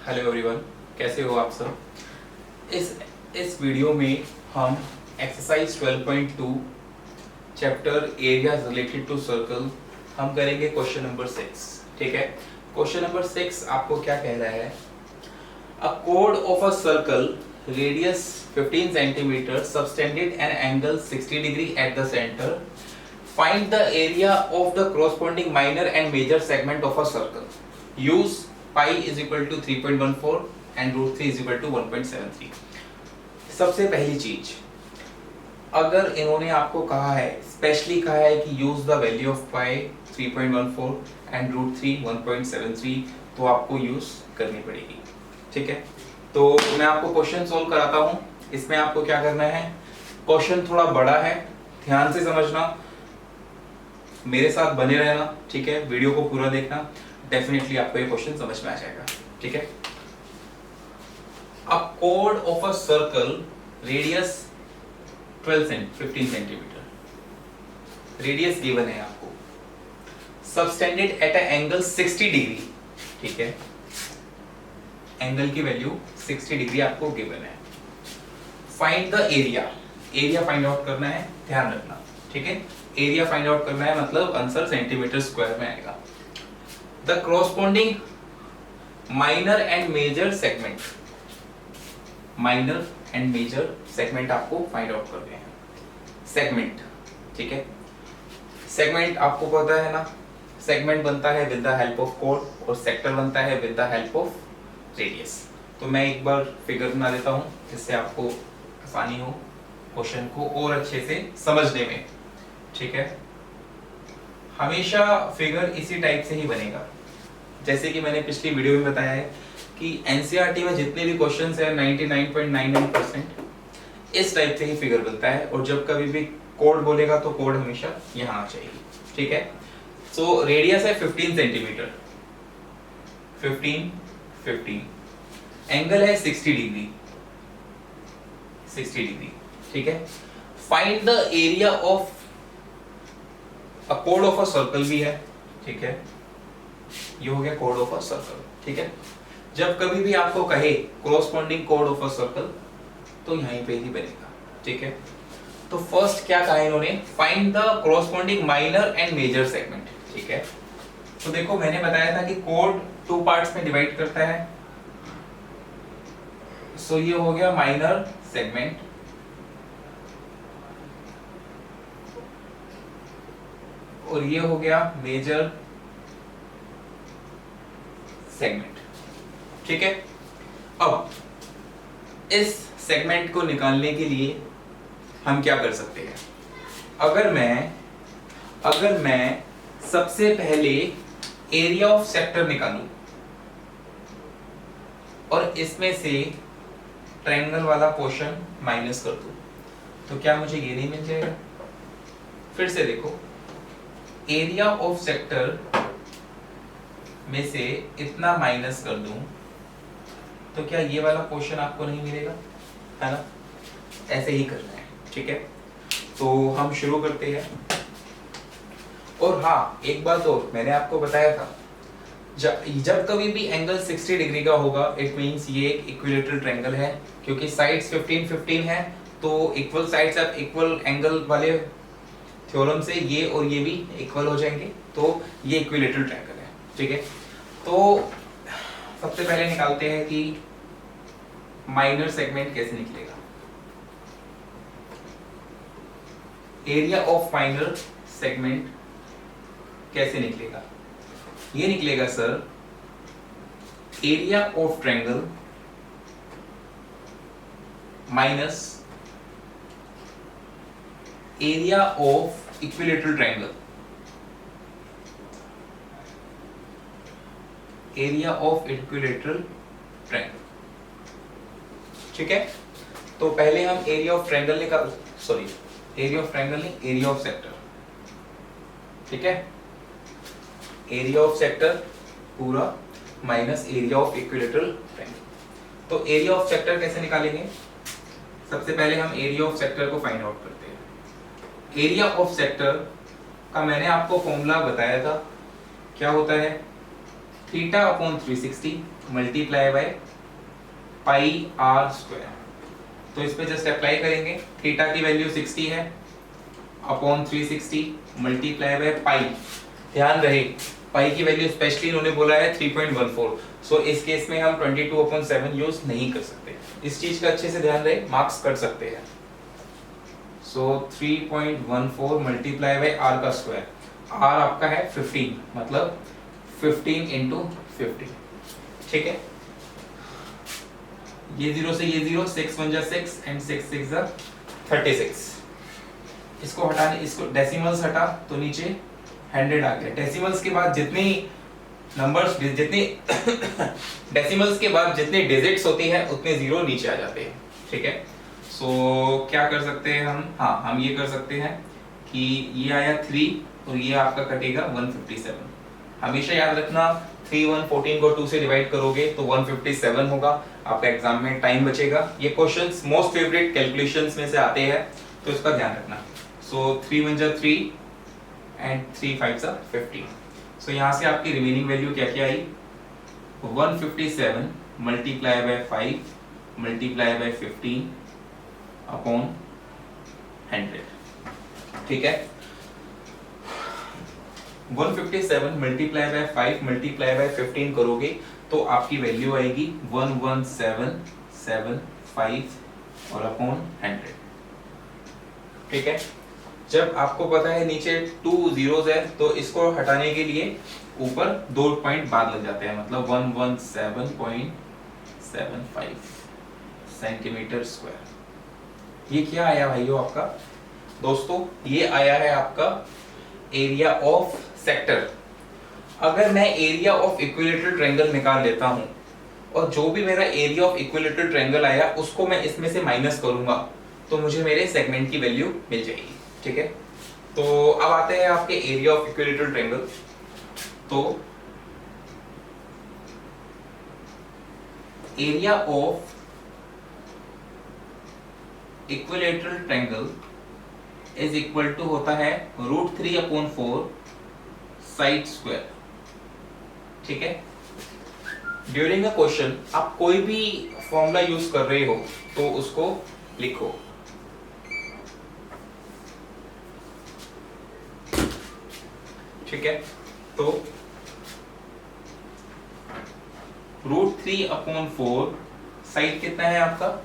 Hello everyone, कैसे हो आप सब। इस वीडियो में हम exercise 12.2 chapter areas related to circle हम करेंगे क्वेश्चन नंबर 6। ठीक है, क्वेश्चन नंबर 6 आपको क्या कह रहा है। अ chord of a circle radius 15 centimeter subtended an angle 60 degree at the center. Find the area of the corresponding minor and major segment of a circle. Use pi is equal to 3.14 and root 3 is equal to 1.73. सबसे पहली चीज, अगर इन्होंने आपको कहा है, specially कहा है कि use the value of pi 3.14 and root 3 1.73, तो आपको यूज करनी पड़ेगी। ठीक है, तो मैं आपको क्वेश्चन सोल्व कराता हूं। इसमें आपको क्या करना है, क्वेश्चन थोड़ा बड़ा है, ध्यान से समझना, मेरे साथ बने रहना। ठीक है, वीडियो को पूरा देखना, डेफिनेटली आपको ये क्वेश्चन समझ में आ जाएगा। ठीक है, अ chord of a circle radius 15 centimetre, radius given है आपको, subtended at a angle 60 degree. ठीक है, एंगल की वैल्यू 60 डिग्री आपको गिवन है। Find the area, area find out करना है, ध्यान रखना। ठीक है, एरिया फाइंड आउट करना है, मतलब आंसर सेंटीमीटर स्क्वायर में आएगा। The corresponding minor and major segment, minor and major segment आपको फाइंड आउट करने हैं। सेगमेंट, ठीक है, सेगमेंट आपको पता है ना, सेगमेंट बनता है with the help of code और सेक्टर बनता है with the help of radius. तो मैं एक बार फिगर बना देता हूं जिससे आपको आसानी हो क्वेश्चन को और अच्छे से समझने में। ठीक है, हमेशा फिगर इसी टाइप से ही बनेगा, जैसे कि मैंने पिछली वीडियो में बताया है कि एनसीईआरटी में जितने भी क्वेश्चंस हैं 99.99% इस टाइप से ही फिगर बनता है, और जब कभी भी कोड बोलेगा तो कोड हमेशा यहाँ आ जाएगी। ठीक है, सो रेडियस है 15 सेंटीमीटर, 15 एंगल है 60 डिग्री, 60 डिग्री। ठीक है, find the area of a code of a circle भी है। ठीक है, ये हो गया कोड ऑफ अ सर्कल। ठीक है, जब कभी भी आपको कहे corresponding code of a circle तो यहीं पे ही बनेगा। ठीक है, तो फर्स्ट क्या कहा इन्होंने, find the corresponding minor and major segment. ठीक है, तो देखो मैंने बताया था कि कोड 2 पार्ट्स में डिवाइड करता है। सो ये हो गया माइनर सेगमेंट, और ये हो गया मेजर सेगमेंट। ठीक है, अब इस सेगमेंट को निकालने के लिए हम क्या कर सकते हैं, अगर मैं सबसे पहले एरिया ऑफ सेक्टर निकालूं और इसमें से ट्रायंगल वाला पोर्शन माइनस कर दूं, तो क्या मुझे ये नहीं मिल जाएगा। फिर से देखो, एरिया ऑफ सेक्टर में से इतना माइनस कर दूं तो क्या ये वाला पोर्शन आपको नहीं मिलेगा, है ना। ऐसे ही करना है। ठीक है, तो हम शुरू करते हैं। और हाँ, एक बात और मैंने आपको बताया था, जब कभी भी एंगल 60 डिग्री का होगा इट मींस ये एक इक्विलेटरल ट्रायंगल है, क्योंकि साइड्स 15 है, तो इक्वल साइड्स आप इक्वल एंगल वाले थ्योरम से ये और ये भी इक्वल हो जाएंगे, तो ये इक्विलेटरल ट्रायंगल है। ठीक है, तो सबसे पहले निकालते हैं कि माइनर सेगमेंट कैसे निकलेगा। एरिया ऑफ माइनर सेगमेंट कैसे निकलेगा, ये निकलेगा sir, area of triangle minus area of equilateral triangle, area of equilateral triangle. ठीक है, तो पहले हम एरिया ऑफ ट्रायंगल निकाल, सॉरी एरिया ऑफ ट्रायंगल नहीं, एरिया ऑफ सेक्टर। ठीक है, एरिया ऑफ सेक्टर पूरा minus area of equilateral triangle. तो एरिया ऑफ सेक्टर कैसे निकालेंगे, सबसे पहले हम एरिया ऑफ सेक्टर को फाइंड आउट करते हैं। एरिया ऑफ सेक्टर का मैंने आपको फॉर्मूला बताया था, क्या होता है, theta upon 360 multiply by pi r square. तो इस पे जस्ट अप्लाई करेंगे, थीटा की वैल्यू 60 है अपॉन 360 मल्टीप्लाई बाय पाई। ध्यान रहे पाई की वैल्यू स्पेशली इन्होंने बोला है 3.14, सो इस केस में हम 22/7 यूज नहीं कर सकते। इस चीज का अच्छे से ध्यान रहे, मार्क्स कट सकते हैं। सो 3.14 मल्टीप्लाई बाय आर का स्क्वायर, आर आपका है 15, मतलब 15 इंटू 50, ठीक है। ये 0 से ये 0, 6 1 जा 6 एंड 6 6 जा 36। इसको हटाने, इसको डेसिमल्स हटा तो नीचे 100 आ गया। डेसिमल्स के बाद जितनी नंबर्स, जितनी डेसिमल्स के बाद जितने डिजिट्स होती है उतने जीरो नीचे आ जाते हैं, ठीक है। सो क्या कर सकते हैं हम, हाँ हम ये कर सकते हैं कि ये आया 3 और ये आपका कटेगा 157। हमेशा याद रखना 3 1 14 को 2 से डिवाइड करोगे तो 157 होगा। आपका एग्जाम में टाइम बचेगा। ये क्वेश्चंस मोस्ट फेवरेट कैलकुलेशंस में से आते हैं, तो इसका ध्यान रखना। सो 3 1 जा 3 एंड 3 5 जा 15। सो यहाँ से आपकी रिमेनिंग वैल्यू क्या क्या आई, 157 multiply by 5 multiply by 15 upon 100, ठीक है। 157 मल्टीप्लाई बाय 5 मल्टीप्लाई बाय 15 करोगे तो आपकी वैल्यू आएगी 11775 और अपॉन 100, ठीक है। जब आपको पता है नीचे 2 zeros है तो इसको हटाने के लिए ऊपर 2 पॉइंट बाद लग जाते हैं, मतलब 117.75 सेंटीमीटर स्क्वायर। ये क्या आया भाइयों आपका, दोस्तों ये आया है आपका एरिया ऑफ सेक्टर। अगर मैं एरिया ऑफ इक्विलेटरल ट्रायंगल निकाल लेता हूं और जो भी मेरा एरिया ऑफ इक्विलेटरल ट्रायंगल आया उसको मैं इसमें से माइनस करूंगा तो मुझे मेरे सेगमेंट की वैल्यू मिल जाएगी, ठीक है। तो अब आते हैं आपके एरिया ऑफ इक्विलेटरल ट्रायंगल। तो area of equilateral triangle is equal to होता है √3/4 साइड स्क्वायर, ठीक है। ड्यूरिंग अ क्वेश्चन आप कोई भी फॉर्मूला यूज कर रहे हो तो उसको लिखो। ठीक है, तो √3/4 साइड कितना है आपका,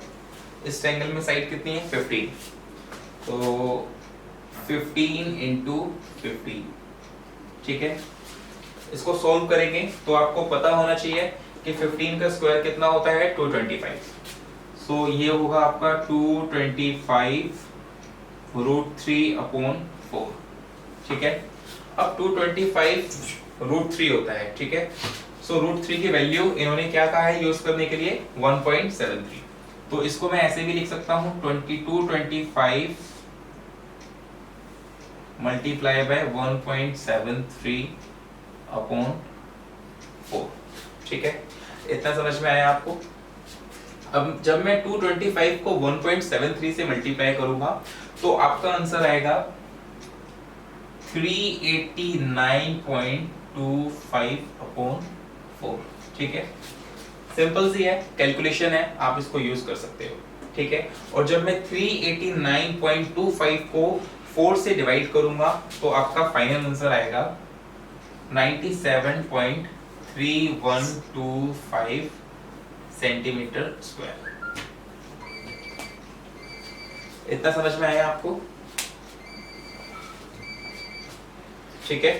इस ट्रायंगल में साइड कितनी है 15, तो 15 इंटू 15, ठीक है। इसको सॉल्व करेंगे तो आपको पता होना चाहिए कि 15 का स्क्वायर कितना होता है 225। सो ये होगा आपका 225 √3/4, ठीक है। अब 225 √3 होता है, ठीक है। सो √3 की वैल्यू इन्होंने क्या कहा है यूज करने के लिए 1.73, तो इसको मैं ऐसे भी लिख सकता हूं 225 मल्टीप्लाई बाय 1.73/4, ठीक है। इतना समझ में आया आपको। अब जब मैं 225 को 1.73 से मल्टीप्लाई करूंगा तो आपका आंसर आएगा 389.25/4, ठीक है। सिंपल सी है, कैलकुलेशन है, आप इसको यूज कर सकते हो, ठीक है। और जब मैं 389.25 को 4 से डिवाइड करूंगा तो आपका फाइनल आंसर आएगा 97.3125 सेंटीमीटर स्क्वायर। इतना समझ में आया आपको, ठीक है।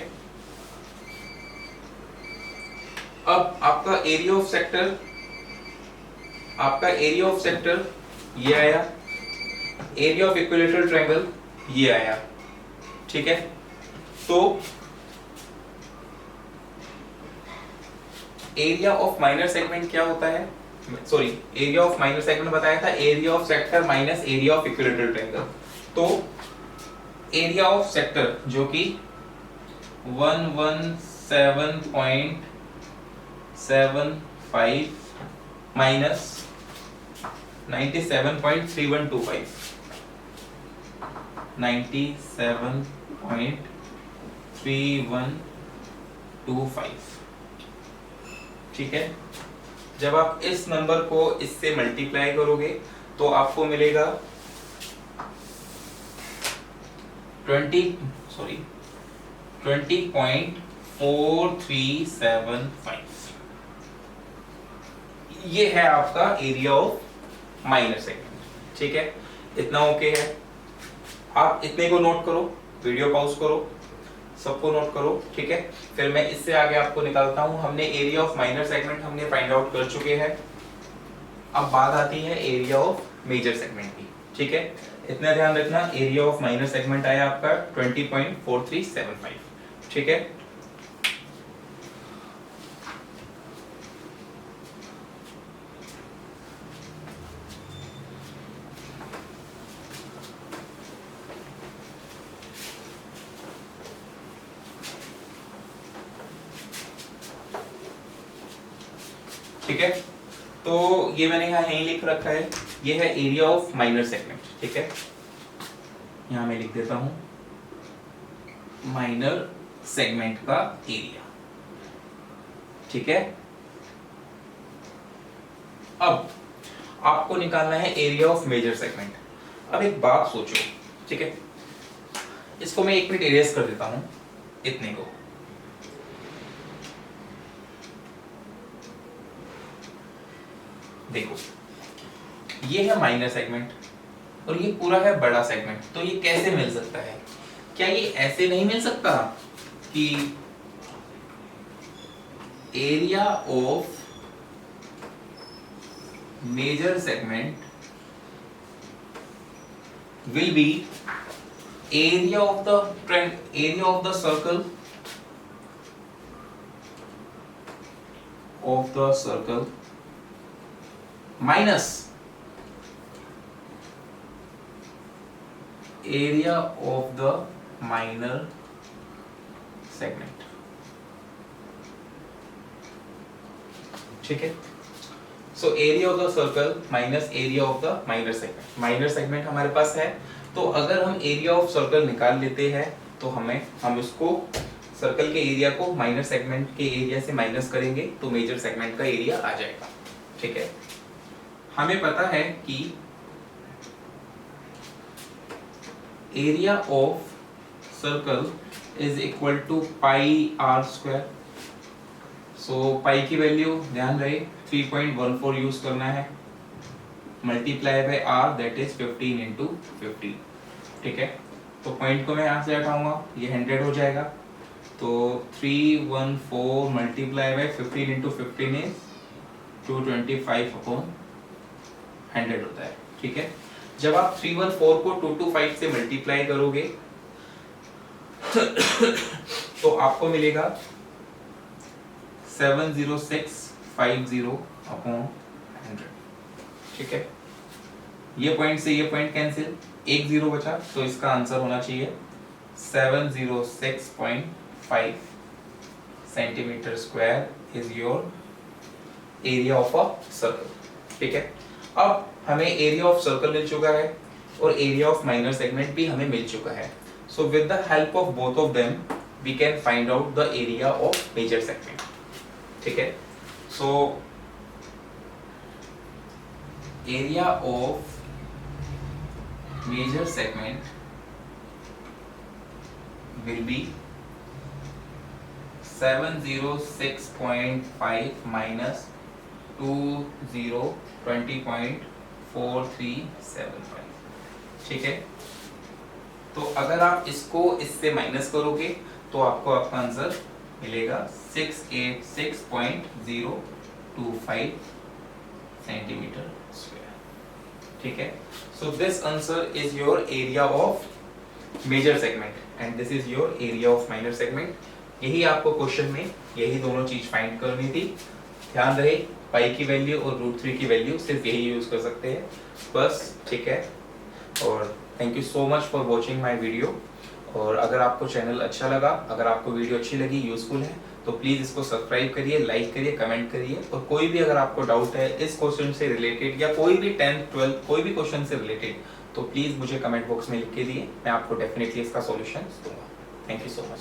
अब आपका एरिया ऑफ सेक्टर ये आया, एरिया ऑफ इक्विलेटरल ट्रायंगल ये आया, ठीक है। तो एरिया ऑफ माइनर सेगमेंट क्या होता है, sorry area of minor segment बताया था, area of sector minus area of equilateral triangle. तो एरिया ऑफ सेक्टर जो कि 117.75 माइनस 97.3125, 97.3125, ठीक है। जब आप इस नंबर को इससे मल्टीप्लाई करोगे तो आपको मिलेगा 20.4375। ये है आपका एरिया ऑफ माइनर सेगमेंट। ठीक है, इतना ओके है। आप इतने को नोट करो, वीडियो पॉज करो, सबको नोट करो। ठीक है, फिर मैं इससे आगे आपको निकालता हूं। हमने एरिया ऑफ माइनर सेगमेंट हमने फाइंड आउट कर चुके हैं। अब बात आती है एरिया ऑफ मेजर सेगमेंट की। ठीक है, इतना ध्यान रखना, एरिया ऑफ माइनर सेगमेंट आया आपका 20.4375। ठीक है, ठीक है। तो ये मैंने यहाँ यहीं लिख रखा है, ये है एरिया ऑफ माइनर सेगमेंट। ठीक है, यहाँ मैं लिख देता हूं माइनर सेगमेंट का एरिया। ठीक है, अब आपको निकालना है एरिया ऑफ मेजर सेगमेंट। अब एक बात सोचो, ठीक है, इसको मैं 1 मिनट इरेज कर देता हूं, इतने को। देखो, ये है माइनर सेगमेंट और ये पूरा है बड़ा सेगमेंट। तो ये कैसे मिल सकता है? क्या ये ऐसे नहीं मिल सकता कि area of major segment will be area of the circle minus area of the minor segment। ठीक है, so area of the circle minus area of the minor segment. Minor segment हमारे पास है, तो अगर हम एरिया ऑफ सर्कल निकाल लेते हैं तो हम इसको सर्कल के एरिया को माइनर सेगमेंट के एरिया से माइनस करेंगे तो मेजर सेगमेंट का एरिया आ जाएगा। ठीक है, हमें पता है कि area of circle is equal to pi r square. So pi की वैल्यू ध्यान रहे 3.14 यूज करना है, multiply by r that is 15 into 15। ठीक है, तो पॉइंट को मैं यहाँ से हटाऊंगा, ये 100 हो जाएगा। तो 314 multiply by 15 into 15 is 225 upon 100 होता है। ठीक है, जब आप 314 को 225 से मल्टीप्लाई करोगे तो आपको मिलेगा 70650 अपॉन 100। ठीक है, ये पॉइंट से ये पॉइंट कैंसिल, एक जीरो बचा, तो इसका आंसर होना चाहिए 706.5 centimetre square is your area of a circle. ठीक है, अब हमें एरिया ऑफ सर्कल मिल चुका है और एरिया ऑफ माइनर सेगमेंट भी हमें मिल चुका है। So with the help of both of them we can find out the area of major segment. ठीक है, so area of major segment will be 706.5 minus 20.4375। ठीक है, तो अगर आप इसको इससे माइनस करोगे तो आपको आपका आंसर मिलेगा 686.025 सेंटीमीटर स्क्वायर। ठीक है, so this answer is your area of major segment and this is your area of minor segment. यही आपको क्वेश्चन में यही दोनों चीज फाइंड करनी थी। ध्यान रहे, पाई की वैल्यू और √3 की वैल्यू सिर्फ यही यूज कर सकते हैं बस। ठीक है, और thank you so much for watching my video. और अगर आपको चैनल अच्छा लगा, अगर आपको वीडियो अच्छी लगी, यूजफुल है, तो प्लीज इसको सब्सक्राइब करिए, लाइक करिए, कमेंट करिए। और कोई भी अगर आपको डाउट है इस क्वेश्चन से रिलेटेड या कोई भी 10th 12th कोई भी क्वेश्चन से रिलेटेड, तो प्लीज मुझे कमेंट बॉक्स में लिख के दिए, मैं आपको डेफिनेटली इसका सॉल्यूशन दूंगा। Thank you so much.